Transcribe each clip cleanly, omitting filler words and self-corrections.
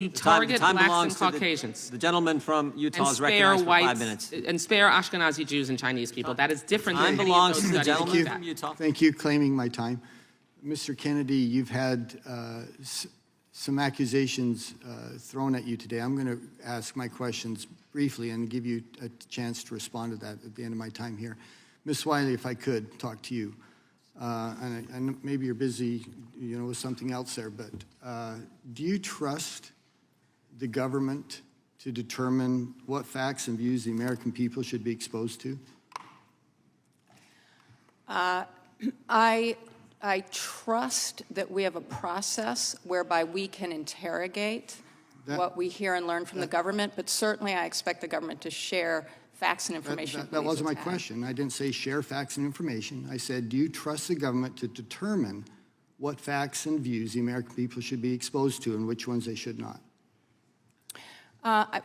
You target time blacks belongs and to Caucasians. the gentleman from Utah and is spare recognized for whites, 5 minutes. and spare Ashkenazi Jews and Chinese people. That is different Time than any belongs of to those the studies gentleman like from Utah. Thank you, claiming my time. Mr. Kennedy, you've had some accusations thrown at you today. I'm going to ask my questions briefly and give you a chance to respond to that at the end of my time here. Ms. Wiley, if I could talk to you. And maybe you're busy, with something else there, but do you trust the government to determine what facts and views the American people should be exposed to? I trust that we have a process whereby we can interrogate what we hear and learn from the government, but certainly I expect the government to share facts and information. That wasn't my question. I didn't say share facts and information. I said, do you trust the government to determine what facts and views the American people should be exposed to and which ones they should not?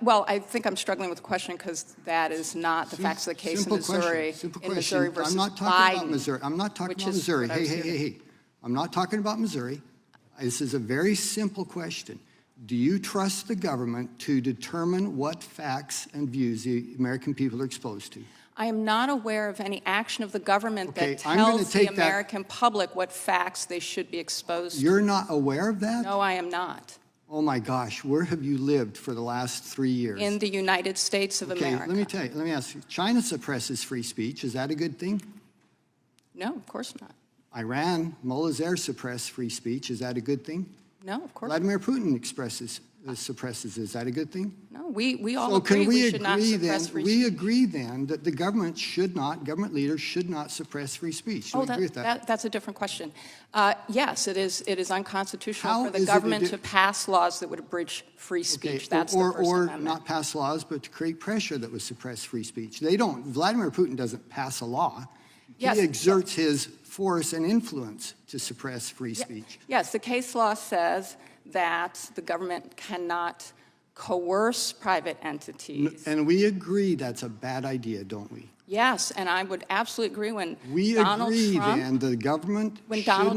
Well, I think I'm struggling with the question because that is not the facts of the case in Missouri. Simple Missouri question. versus I'm not talking Biden, about Missouri. I'm not talking about Missouri. Hey. I'm not talking about Missouri. This is a very simple question. Do you trust the government to determine what facts and views the American people are exposed to? I am not aware of any action of the government that I'm gonna tells take the American public what facts they should be exposed to. You're not aware of that? No, I am not. Oh my gosh, where have you lived for the last 3 years? In the United States of America. Let me ask you, China suppresses free speech. Is that a good thing? No, of course not. Iran, mullahs there suppress free speech. Is that a good thing? No, of course not. Vladimir Putin suppresses. Is that a good thing? No, we all agree we should not suppress free speech. We agree then that the government leaders should not suppress free speech. Do you agree with that? That's a different question. Yes, it is unconstitutional for the is it government to pass laws that would abridge free speech. That's the First Amendment. Or not pass laws, but to create pressure that would suppress free speech. Vladimir Putin doesn't pass a law. Yes. He exerts his force and influence to suppress free speech. Yes, the case law says that the government cannot coerce private entities. And we agree that's a bad idea, don't we? Yes, and I would absolutely agree when Donald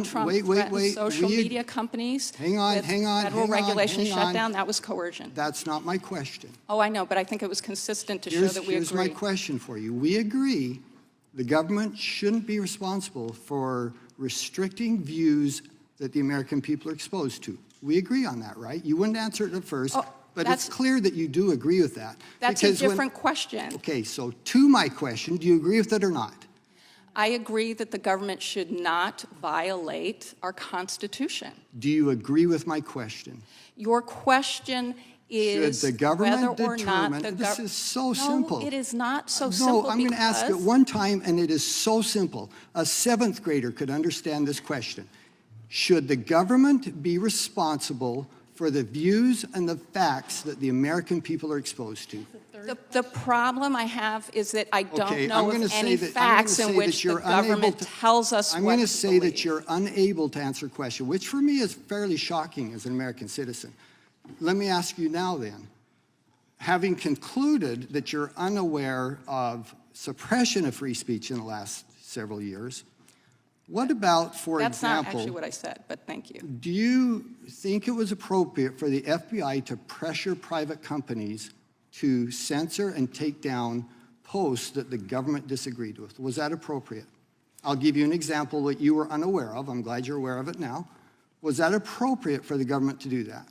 Trump threatened social media companies with federal regulation shutdown, that was coercion. That's not my question. Oh, I know, but I think it was consistent to show that we agree. Here's my question for you. We agree the government shouldn't be responsible for restricting views that the American people are exposed to. We agree on that, right? You wouldn't answer it at first, but it's clear that you do agree with that. That's a different question. Okay, so to my question, do you agree with it or not? I agree that the government should not violate our Constitution. Do you agree with my question? Your question is should the government whether or not this is so simple. No, it is not so simple. No, I'm going to ask it one time, and it is so simple. A 7th grader could understand this question. Should the government be responsible for the views and the facts that the American people are exposed to? The problem I have is that I don't know of any facts in which the government tells us what to believe. I'm going to say that you're unable to answer a question, which for me is fairly shocking as an American citizen. Let me ask you now then, having concluded that you're unaware of suppression of free speech in the last several years, what about, for example— That's not actually what I said, but thank you. Do you think it was appropriate for the FBI to pressure private companies to censor and take down posts that the government disagreed with? Was that appropriate? I'll give you an example that you were unaware of. I'm glad you're aware of it now. Was that appropriate for the government to do that?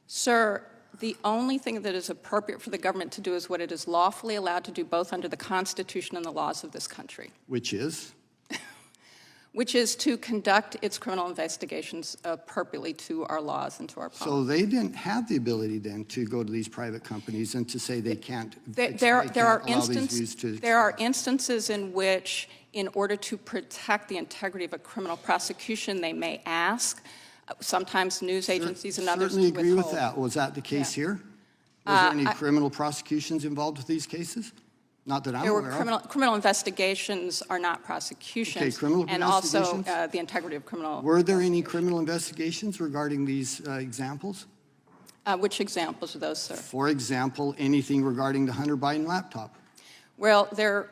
Sir, the only thing that is appropriate for the government to do is what it is lawfully allowed to do both under the Constitution and the laws of this country. Which is? Which is to conduct its criminal investigations appropriately to our laws and to our policy. So they didn't have the ability then to go to these private companies and to say they can't There are instances in which, in order to protect the integrity of a criminal prosecution, they may ask. Sometimes news agencies and others certainly agree withhold. with that. Was that the case here? Was there any criminal prosecutions involved with these cases? Not that I'm aware of. Criminal investigations are not prosecutions. Okay, criminal investigations. And also the integrity of criminal. Were there any criminal investigations regarding these examples? Which examples are those, sir? For example, anything regarding the Hunter Biden laptop. Well, there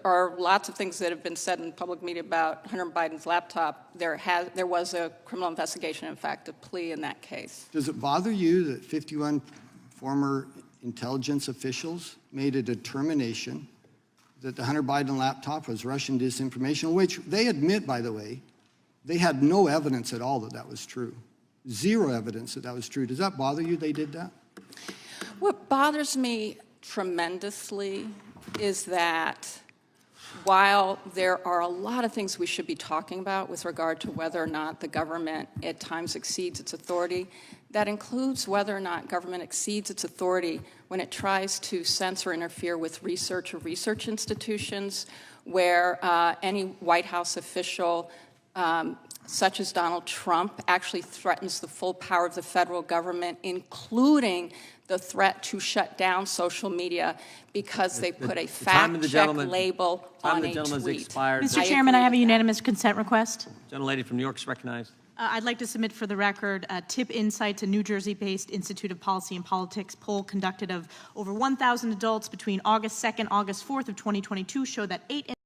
are lots of things that have been said in public media about Hunter Biden's laptop. There was a criminal investigation, in fact, a plea in that case. Does it bother you that 51 former intelligence officials made a determination that the Hunter Biden laptop was Russian disinformation, which they admit, by the way, they had no evidence at all that that was true. Zero evidence that that was true. Does that bother you they did that? What bothers me tremendously is that while there are a lot of things we should be talking about with regard to whether or not the government at times exceeds its authority, that includes whether or not government exceeds its authority when it tries to censor or interfere with research or research institutions, where any White House official such as Donald Trump actually threatens the full power of the federal government, including the threat to shut down social media because they put a fact-check label on a tweet. Mr. Chairman, I have a unanimous consent request. Gentlelady from New York is recognized. I'd like to submit for the record TIP Insights, a New Jersey-based Institute of Policy and Politics poll conducted of over 1,000 adults between August 2nd, August 4th of 2022 showed that 8